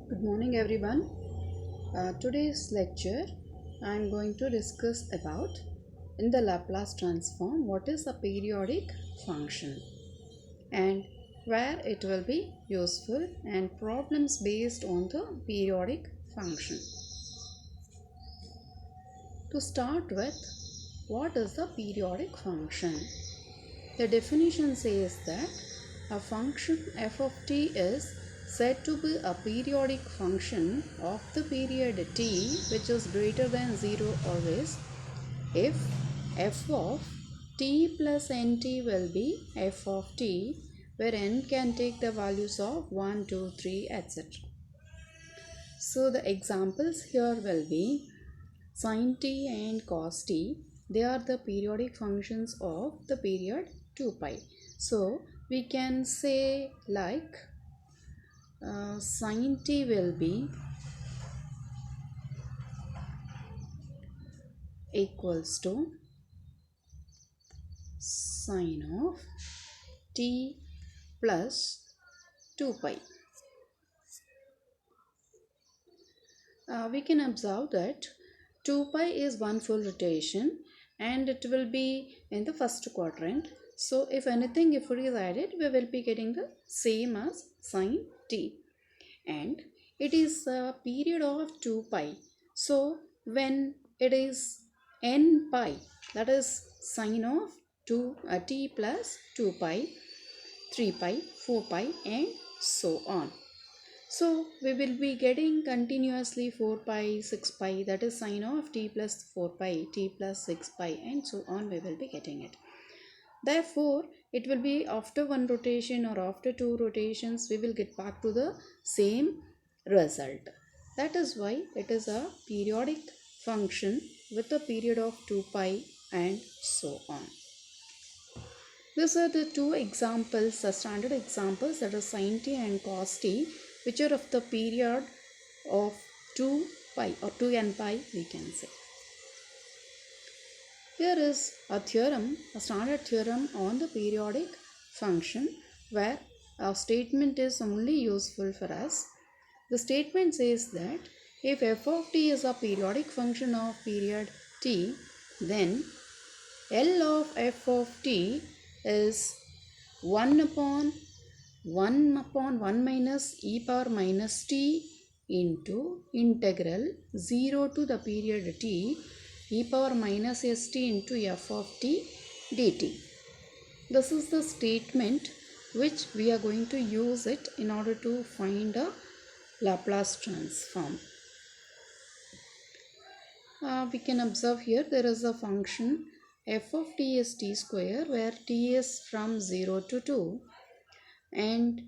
Good morning everyone. Today's lecture I am going to discuss about in the Laplace transform what is a periodic function and where it will be useful and problems based on the periodic function. To start with, what is the periodic function? The definition says that a function f of t is said to be a periodic function of the period t which is greater than 0 always if f of t plus nt will be f of t where n can take the values of 1, 2, 3 etc. So the examples here will be sin t and cos t. They are the periodic functions of the period 2 pi. So we can say like sin t will be equals to sin of t plus 2 pi. We can observe that 2 pi is one full rotation and it will be in the first quadrant. So if anything, if it is added, we will be getting the same as sin t, and it is a period of 2 pi. So when it is n pi, that is sin of t plus 2 pi, 3 pi, 4 pi and so on. So we will be getting continuously 4 pi, 6 pi, that is sin of t plus 4 pi, t plus 6 pi and so on we will be getting it. Therefore, it will be after one rotation or after two rotations we will get back to the same result. That is why it is a periodic function with a period of 2 pi and so on. These are the two examples, the standard examples, that is sin t and cos t, which are of the period of 2 pi or 2n pi we can say. Here is a theorem, a standard theorem on the periodic function where our statement is only useful for us. The statement says that if f of t is a periodic function of period t, then L of f of t is 1 upon 1 minus e power minus t into integral 0 to the period t e power minus st into f of t dt. This is the statement which we are going to use it in order to find a Laplace transform. We can observe here there is a function f of t is t square where t is from 0 to 2 and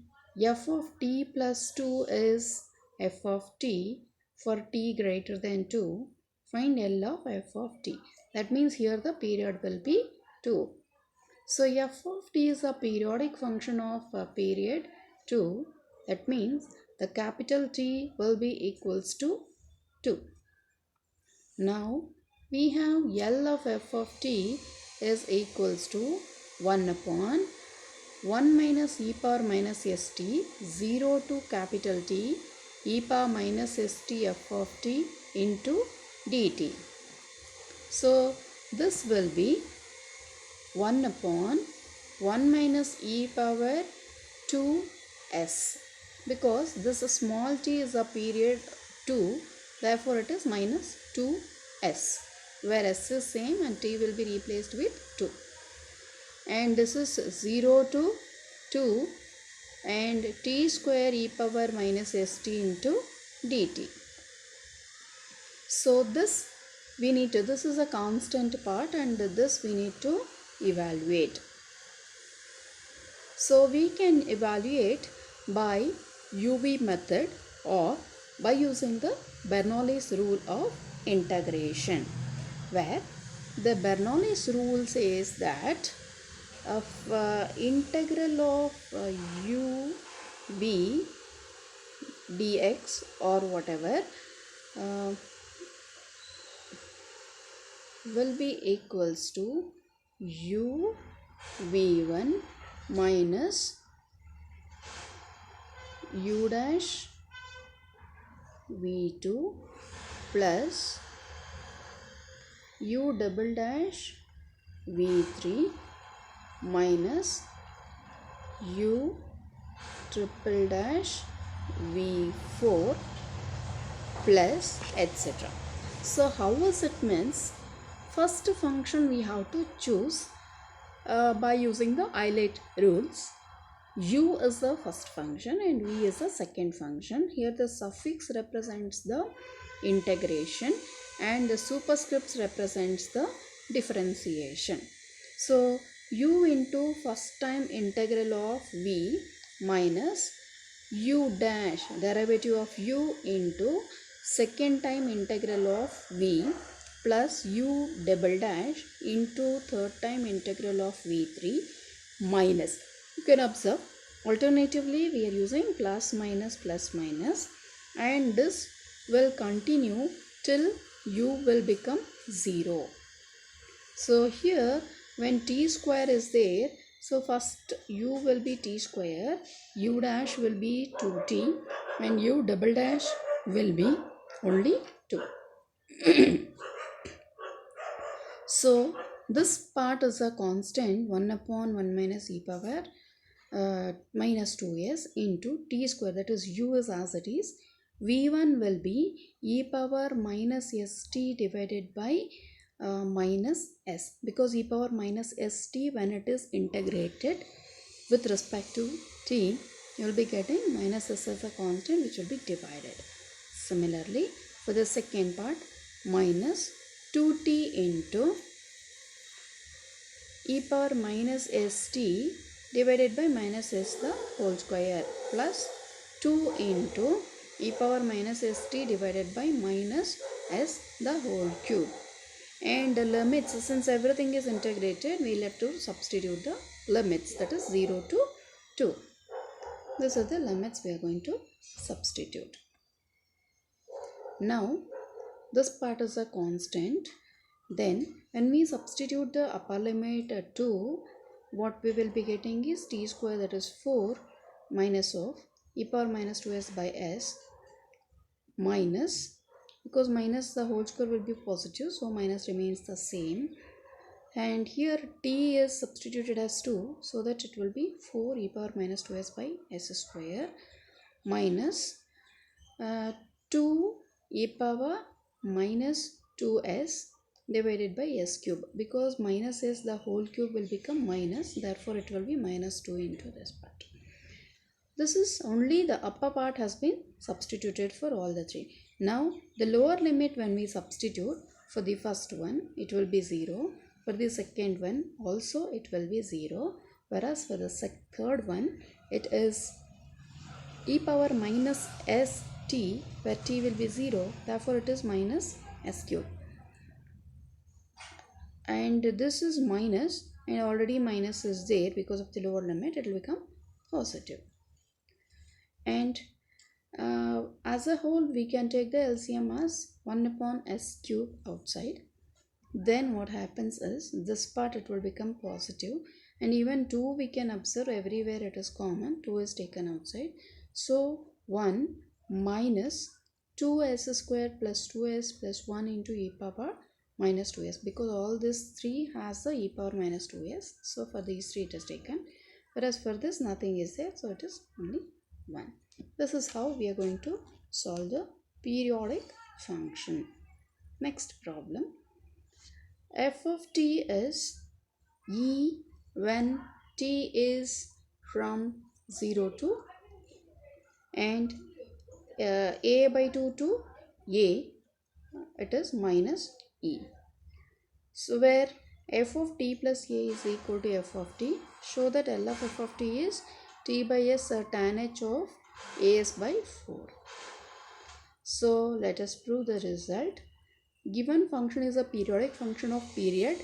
f of t plus 2 is f of t for t greater than 2. Find L of f of t. That means here the period will be 2. So f of t is a periodic function of period 2. That means the capital T will be equals to 2. Now we have L of f of t is equals to 1 upon 1 minus e power minus st 0 to capital T e power minus st f of t into dt. So this will be 1 upon 1 minus e power 2s, because this small t is a period 2, therefore it is minus 2s, where s is same and t will be replaced with 2. And this is 0 to 2 and t square e power minus st into dt. So this is a constant part and this we need to evaluate. So we can evaluate by UV method or by using the Bernoulli's rule of integration, where the Bernoulli's rule says that integral of u b dx or whatever will be equals to u v1 minus u dash v2 plus u double dash v3 minus u triple dash v4 plus etc. So how is it means? First function we have to choose by using the eyelet rules. U is the first function and V is the second function. Here the suffix represents the integration and the superscripts represents the differentiation. So U into first time integral of V minus U dash derivative of U into second time integral of V plus U double dash into third time integral of V3 minus. You can observe alternatively we are using plus minus and this will continue till U will become 0. So here when t square is there, so first U will be t square, U dash will be 2t and U double dash will be only 2. So this part is a constant 1 upon 1 minus e power minus 2s into t square, that is u is as it is. V1 will be e power minus st divided by minus s, because e power minus st when it is integrated with respect to t, you will be getting minus s as a constant which will be divided. Similarly for the second part, minus 2t into e power minus st divided by minus s the whole square plus 2 into e power minus st divided by minus s the whole cube. And the limits, since everything is integrated, we will have to substitute the limits, that is 0 to 2. These are the limits we are going to substitute. Now this part is a constant. Then when we substitute the upper limit 2, what we will be getting is t square, that is 4 minus of e power minus 2s by s minus, because minus the whole square will be positive, so minus remains the same. And here t is substituted as 2, so that it will be 4 e power minus 2s by s square minus 2 e power minus 2s divided by s cube, because minus s the whole cube will become minus, therefore it will be minus 2 into this part. This is only the upper part has been substituted for all the three. Now the lower limit when we substitute, for the first one it will be 0, for the second one also it will be 0, whereas for the third one it is e power minus st, where t will be 0, therefore it is minus s cube. And this is minus, and already minus is there because of the lower limit, it will become positive. And as a whole we can take the LCM as 1 upon s cube outside. Then what happens is this part it will become positive, and even 2 we can observe everywhere it is common, 2 is taken outside. So 1 minus 2s square plus 2s plus 1 into e power minus 2s, because all these 3 has the e power minus 2s, so for these 3 it is taken, whereas for this nothing is there, so it is only 1. This is how we are going to solve the periodic function. Next problem, f of t is e when t is from 0 to and a by 2 to a, it is minus e. So where f of t plus a is equal to f of t, show that L of f of t is t by s tan h of as by 4. So let us prove the result. Given function is a periodic function of period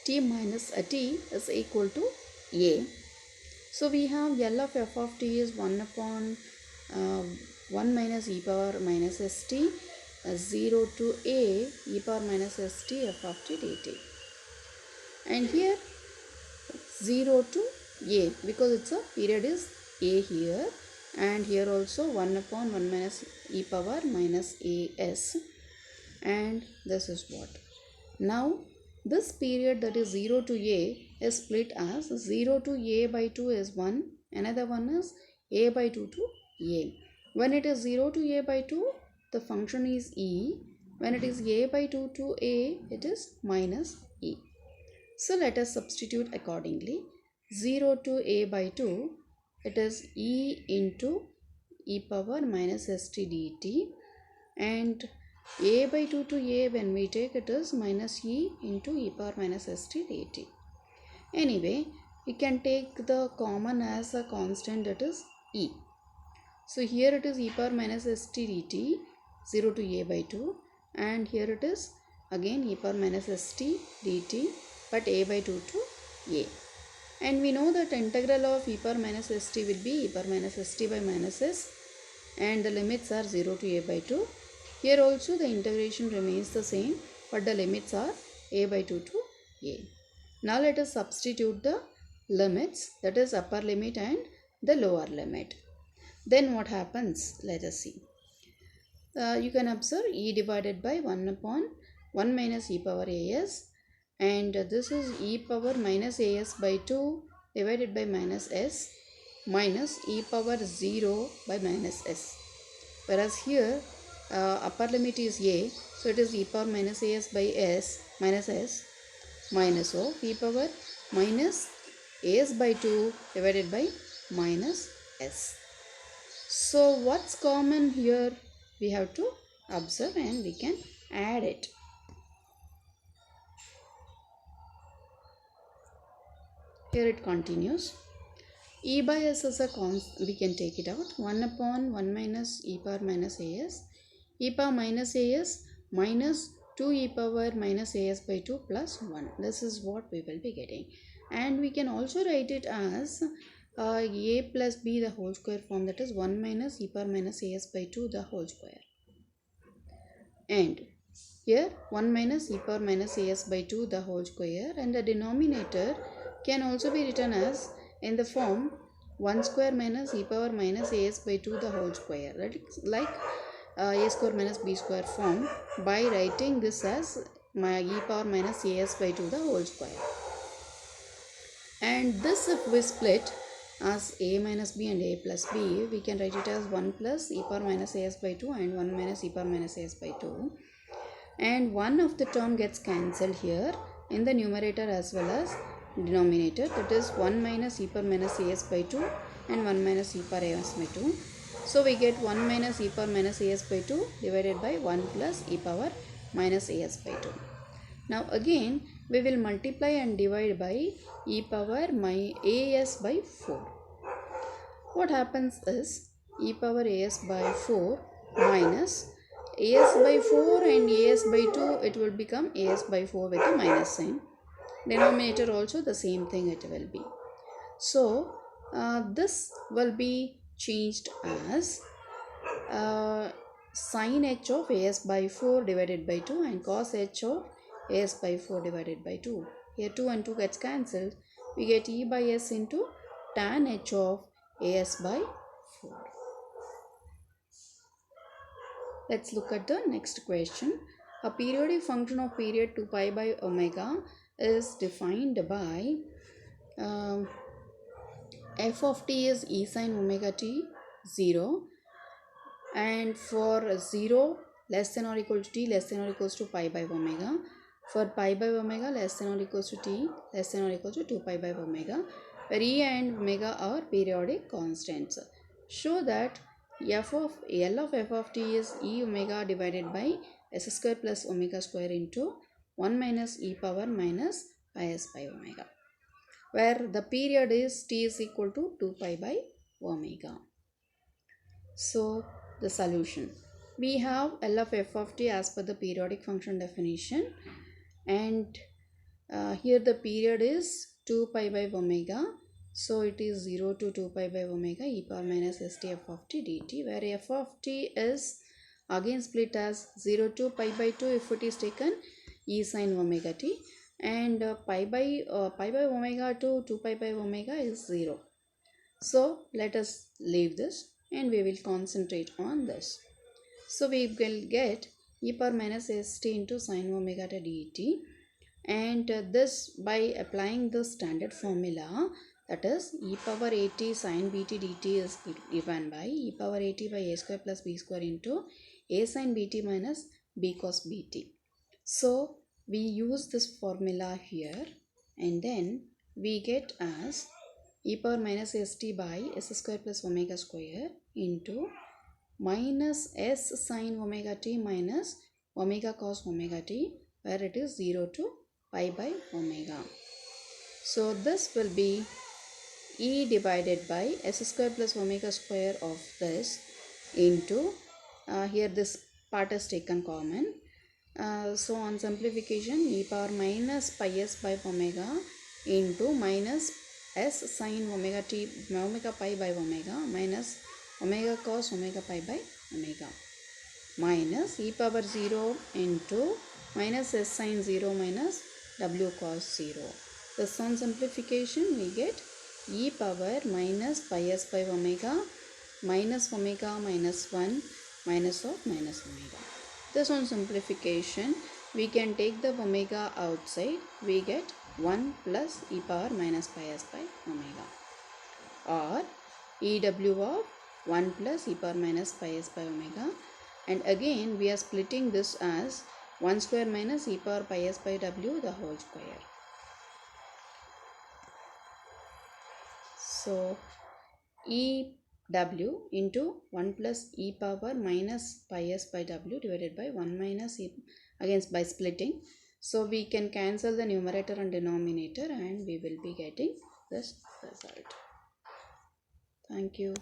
t minus a t is equal to a. So we have L of f of t is 1 upon 1 minus e power minus st 0 to a e power minus st f of t dt. And here 0 to a, because it's a period is a here, and here also 1 upon 1 minus e power minus as, and this is what. Now this period, that is 0 to a, is split as 0 to a by 2 is 1, another one is a by 2 to a. When it is 0 to a by 2, the function is e. When it is a by 2 to a, it is minus e. So let us substitute accordingly. 0 to a by 2, it is e into e power minus st dt, and a by 2 to a, when we take, it is minus e into e power minus st dt. Anyway, we can take the common as a constant, that is e. So here it is e power minus st dt, 0 to a by 2, and here it is again e power minus st dt, but a by 2 to a. And we know that integral of e power minus st will be e power minus st by minus s, and the limits are 0 to a by 2. Here also the integration remains the same, but the limits are a by 2 to a. Now let us substitute the limits, that is upper limit and the lower limit. Then what happens? Let us see. You can observe e divided by 1 upon 1 minus e power as, and this is e power minus as by 2 divided by minus s minus e power 0 by minus s. Whereas here upper limit is a, so it is e power minus as by s minus s minus of e power minus as by 2 divided by minus s. So what's common here? We have to observe and we can add it. Here it continues. E by s is a constant, we can take it out. 1 upon 1 minus e power minus as, e power minus as minus 2 e power minus as by 2 plus 1. This is what we will be getting. And we can also write it as a plus b the whole square form, that is 1 minus e power minus as by 2 the whole square. And here 1 minus e power minus as by 2 the whole square, and the denominator can also be written as in the form 1 square minus e power minus as by 2 the whole square, right? Like a square minus b square form, by writing this as my e power minus as by 2 the whole square. And this, if we split as a minus b and a plus b, we can write it as 1 plus e power minus as by 2 and 1 minus e power minus as by 2. And one of the term gets cancelled here in the numerator as well as denominator, that is 1 minus e power minus as by 2 and 1 minus e power as by 2. So we get 1 minus e power minus as by 2 divided by 1 plus e power minus as by 2. Now again we will multiply and divide by e power my as by 4. What happens is e power as by 4 minus as by 4 and as by 2, it will become as by 4 with a minus sign. Denominator also the same thing it will be. So this will be changed as sin h of as by 4 divided by 2 and cos h of as by 4 divided by 2. Here 2 and 2 gets cancelled. We get e by s into tan h of as by 4. Let's look at the next question. A periodic function of period 2 pi by omega is defined by f of t is e sin omega t 0, and for 0 less than or equal to t less than or equals to pi by omega, for pi by omega less than or equals to t less than or equal to 2 pi by omega, where e and omega are periodic constants. Show that L of f of t is e omega divided by s square plus omega square into 1 minus e power minus pi s by omega, where the period is t is equal to 2 pi by omega. So the solution, we have L of f of t as per the periodic function definition, and here the period is 2 pi by omega, so it is 0 to 2 pi by omega e power minus st f of t dt, where f of t is again split as 0 to pi by 2 if it is taken e sin omega t, and pi by omega to 2 pi by omega is 0. So let us leave this. and we will concentrate on this. So we will get e power minus st into sin omega t dt, and this by applying the standard formula, that is e power at sin bt dt is given by e power at by a square plus b square into a sin bt minus b cos bt. So we use this formula here, and then we get as e power minus st by s square plus omega square into minus s sin omega t minus omega cos omega t, where it is 0 to pi by omega. So this will be e divided by s square plus omega square of this into, here this part is taken common. So on simplification, e power minus pi s by omega into minus s sin omega t omega pi by omega minus omega cos omega pi by omega minus e power 0 into minus s sin 0 minus w cos 0. This on simplification we get e power minus pi s by omega minus omega minus 1 minus of minus omega. This on simplification we can take the omega outside, we get 1 plus e power minus pi s by omega, or EW of 1 plus e power minus pi s by omega, and again we are splitting this as 1 square minus e power pi s by w the whole square. So EW into 1 plus e power minus pi s by w divided by 1 minus e, again by splitting. So we can cancel the numerator and denominator, and we will be getting this result. Thank you.